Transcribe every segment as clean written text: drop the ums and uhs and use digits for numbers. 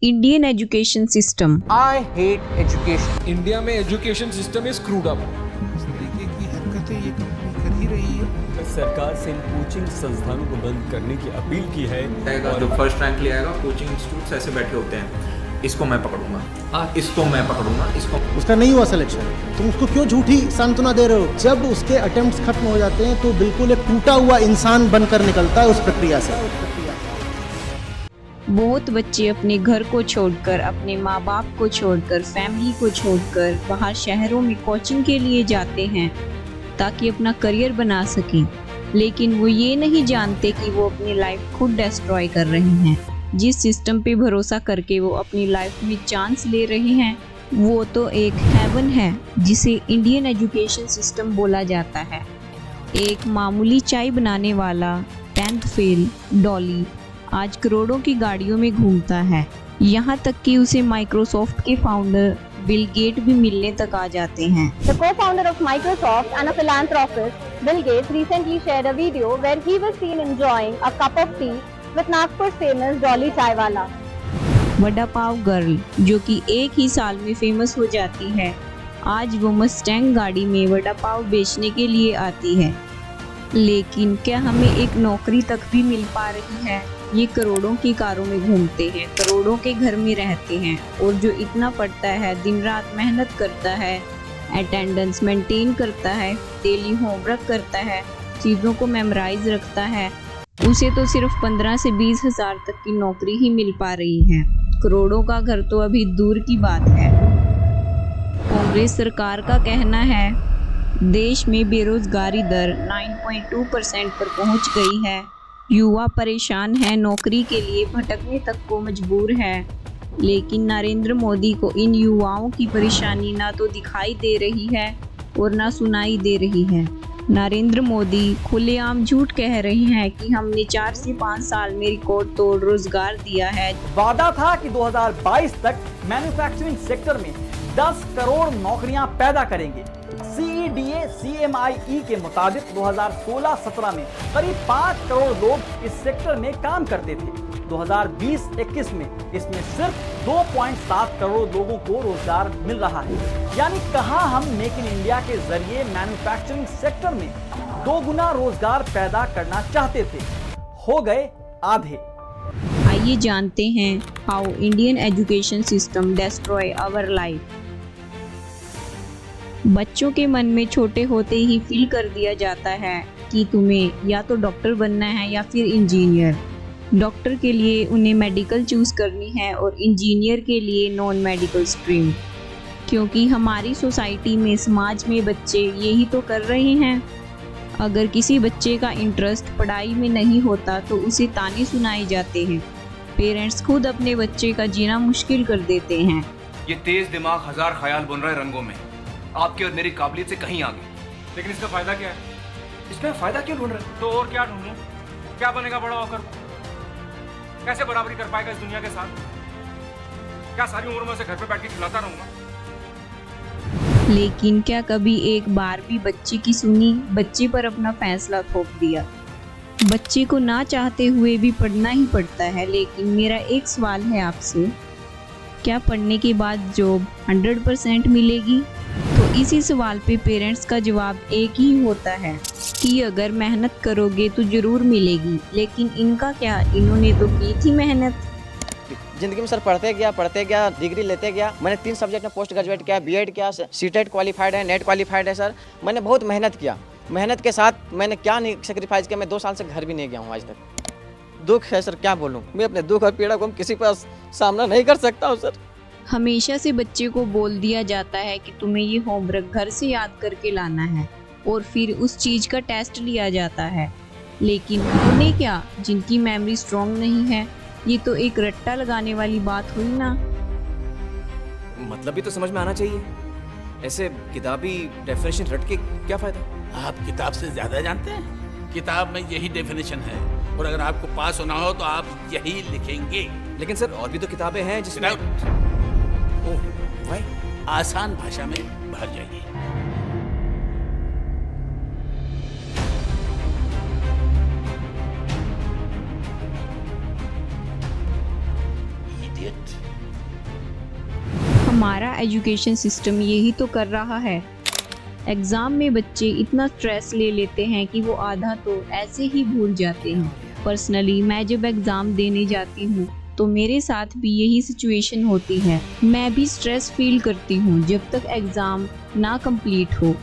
Indian education system. I hate education. India में education system is screwed up. इस तरीके की हरकतें ये कंपनी कर ही रही है। सरकार से इन कोचिंग संस्थानों को बंद करने की अपील की है। जो फर्स्ट रैंक ले आएगा, कोचिंग इंस्टीट्यूट्स ऐसे बैठे होते हैं, इसको मैं पकड़ूंगा, इसको मैं पकड़ूंगा, इसको। उसका नहीं हुआ सिलेक्शन, तुम उसको क्यों झूठी सांत्वना दे रहे हो? जब उसके अटेम्प्ट्स खत्म हो जाते हैं तो बिल्कुल एक टूटा हुआ इंसान बनकर निकलता है उस प्रक्रिया से। बहुत बच्चे अपने घर को छोड़कर, अपने माँ बाप को छोड़कर, फैमिली को छोड़कर बाहर शहरों में कोचिंग के लिए जाते हैं ताकि अपना करियर बना सकें, लेकिन वो ये नहीं जानते कि वो अपनी लाइफ खुद डिस्ट्रॉय कर रहे हैं। जिस सिस्टम पे भरोसा करके वो अपनी लाइफ में चांस ले रहे हैं वो तो एक हेवन है जिसे इंडियन एजुकेशन सिस्टम बोला जाता है। एक मामूली चाय बनाने वाला 10th फेल डॉली आज करोड़ों की गाड़ियों में घूमता है, यहाँ तक कि उसे माइक्रोसॉफ्ट के फाउंडर बिल गेट भी मिलने तक आ जाते हैं। The co-founder of Microsoft and a philanthropist, Bill Gates recently shared a video where he was seen enjoying a cup of tea with Nagpur's famous Dolly Chaiwala. Vada pav girl जो कि एक ही साल में फेमस हो जाती है, आज वो मस्टैंग गाड़ी में वड़ा पाव बेचने के लिए आती है। लेकिन क्या हमें एक नौकरी तक भी मिल पा रही है? ये करोड़ों की कारों में घूमते हैं, करोड़ों के घर में रहते हैं और जो इतना पढ़ता है, दिन रात मेहनत करता है, अटेंडेंस मेंटेन करता है, डेली होमवर्क करता है, चीज़ों को मेमोराइज रखता है, उसे तो सिर्फ 15 से 20 हज़ार तक की नौकरी ही मिल पा रही है। करोड़ों का घर तो अभी दूर की बात है। कांग्रेस सरकार का कहना है देश में बेरोजगारी दर 9.2% पर पहुंच गई है, युवा परेशान है, नौकरी के लिए भटकने तक को मजबूर है। लेकिन नरेंद्र मोदी को इन युवाओं की परेशानी ना तो दिखाई दे रही है और ना सुनाई दे रही है। नरेंद्र मोदी खुलेआम झूठ कह रहे हैं कि हमने 4 से 5 साल में रिकॉर्ड तोड़ रोजगार दिया है। वादा था कि 2022 तक मैन्युफैक्चरिंग सेक्टर में 10 करोड़ नौकरियां पैदा करेंगे। CEDA CMIE के मुताबिक 2016-17 में करीब 5 करोड़ लोग इस सेक्टर में काम करते थे। 2020-21 में इसमें सिर्फ 2.7 करोड़ लोगों को रोजगार मिल रहा है। यानी कहां हम मेक इन इंडिया के जरिए मैन्युफैक्चरिंग सेक्टर में 2 गुना रोजगार पैदा करना चाहते थे, हो गए आधे। आइए जानते हैं how Indian education system destroy our life. बच्चों के मन में छोटे होते ही फील कर दिया जाता है कि तुम्हें या तो डॉक्टर बनना है या फिर इंजीनियर। डॉक्टर के लिए उन्हें मेडिकल चूज़ करनी है और इंजीनियर के लिए नॉन मेडिकल स्ट्रीम, क्योंकि हमारी सोसाइटी में, समाज में बच्चे यही तो कर रहे हैं। अगर किसी बच्चे का इंटरेस्ट पढ़ाई में नहीं होता तो उसे ताने सुनाए जाते हैं। पेरेंट्स खुद अपने बच्चे का जीना मुश्किल कर देते हैं। ये तेज दिमाग हजार ख्याल बुन रहा है रंगों में, आपकी और मेरी काबिलियत से कहीं आगे। लेकिन इसका फायदा क्या है? इसमें फायदा क्यों ढूंढ रहे? तो और क्या ढूंढूं? क्या बनेगा बड़ा होकर? कैसे बराबरी कर पाएगा इस दुनिया के साथ? क्या सारी उम्र में उसे घर पे बैठ के खिलाता रहूंगा? लेकिन क्या कभी एक बार भी बच्चे की सुनी? बच्चे पर अपना फैसला थोप दिया। बच्चे को ना चाहते हुए भी पढ़ना ही पड़ता है। लेकिन मेरा एक सवाल है आपसे, क्या पढ़ने के बाद जॉब 100% मिलेगी? तो इसी सवाल पे पेरेंट्स का जवाब एक ही होता है कि अगर मेहनत करोगे तो ज़रूर मिलेगी। लेकिन इनका क्या, इन्होंने तो की थी मेहनत। जिंदगी में सर पढ़ते गया, डिग्री लेते गया। मैंने 3 सब्जेक्ट में पोस्ट ग्रेजुएट किया, बीएड किया, सीटेट क्वालिफाइड है, नेट क्वालिफाइड है सर। मैंने बहुत मेहनत किया। मेहनत के साथ मैंने क्या नहीं सेक्रीफाइस किया। मैं 2 साल से घर भी नहीं गया हूँ आज तक। दुख है सर, क्या बोलूँ। मैं अपने दुख और पीड़ा को किसी पर सामना नहीं कर सकता हूँ सर। हमेशा से बच्चे को बोल दिया जाता है कि तुम्हें ये होमवर्क घर से याद करके लाना है और फिर उस चीज़ का टेस्ट लिया जाता है। लेकिन उन्हें क्या, जिनकी मेमोरी स्ट्रॉन्ग नहीं है? ये तो एक रट्टा लगाने वाली बात हुई ना। मतलब भी तो समझ में आना चाहिए। ऐसे किताबी डेफिनेशन रट के क्या फायदा? आप किताब से ज्यादा जानते हैं। किताब में यही डेफिनेशन है और अगर आपको पास होना हो तो आप यही लिखेंगे। लेकिन सर और भी तो किताबें हैं जिसमें ओह भाई, आसान भाषा में भर जाइए। Idiot. हमारा एजुकेशन सिस्टम यही तो कर रहा है। एग्ज़ाम में बच्चे इतना स्ट्रेस ले लेते हैं कि वो आधा तो ऐसे ही भूल जाते हैं। पर्सनली मैं जब एग्ज़ाम देने जाती हूँ तो मेरे साथ भी यही सिचुएशन होती है। मैं भी स्ट्रेस फील करती हूँ जब तक एग्ज़ाम ना कंप्लीट हो।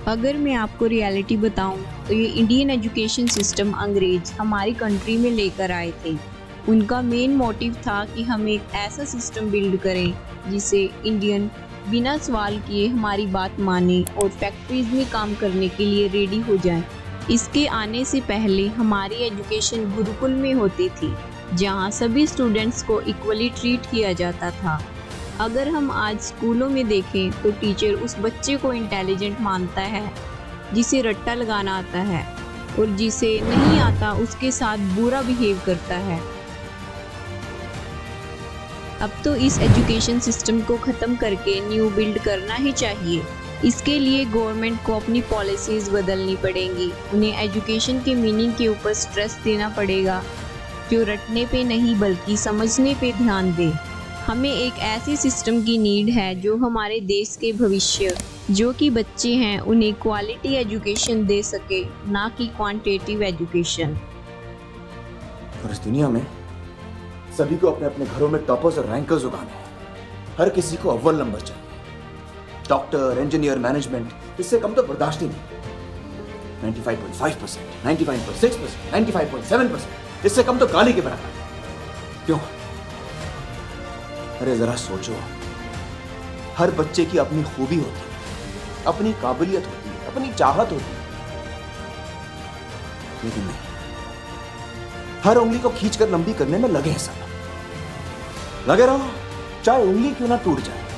अगर मैं आपको रियलिटी बताऊँ तो ये इंडियन एजुकेशन सिस्टम अंग्रेज हमारी कंट्री में लेकर आए थे। उनका मेन मोटिव था कि हम एक ऐसा सिस्टम बिल्ड करें जिसे इंडियन बिना सवाल किए हमारी बात माने और फैक्ट्रीज में काम करने के लिए रेडी हो जाएं। इसके आने से पहले हमारी एजुकेशन गुरुकुल में होती थी, जहां सभी स्टूडेंट्स को इक्वली ट्रीट किया जाता था। अगर हम आज स्कूलों में देखें तो टीचर उस बच्चे को इंटेलिजेंट मानता है जिसे रट्टा लगाना आता है, और जिसे नहीं आता उसके साथ बुरा बिहेव करता है। अब तो इस एजुकेशन सिस्टम को ख़त्म करके न्यू बिल्ड करना ही चाहिए। इसके लिए गवर्नमेंट को अपनी पॉलिसीज़ बदलनी पड़ेंगी। उन्हें एजुकेशन के मीनिंग के ऊपर स्ट्रेस देना पड़ेगा, जो रटने पे नहीं बल्कि समझने पे ध्यान दे। हमें एक ऐसे सिस्टम की नीड है जो हमारे देश के भविष्य जो कि बच्चे हैं उन्हें क्वालिटी एजुकेशन दे सके, ना कि क्वांटिटेटिव एजुकेशन। और इस दुनिया में सभी को अपने अपने घरों में टॉपर्स और रैंकर्स उगाने हैं। हर किसी को अव्वल नंबर चाहिए। डॉक्टर, इंजीनियर, मैनेजमेंट, इससे कम तो बर्दाश्त ही नहीं। 95.5%, 99.6%, 95.7%, इससे कम तो गाली के बराबर। क्यों? अरे जरा सोचो, हर बच्चे की अपनी खूबी होती है, अपनी काबिलियत होती है, अपनी चाहत होती है, लेकिन नहीं, हर उंगली को खींचकर लंबी करने में लगे हैं सब। लगे रहो, चाहे उंगली क्यों ना टूट जाए।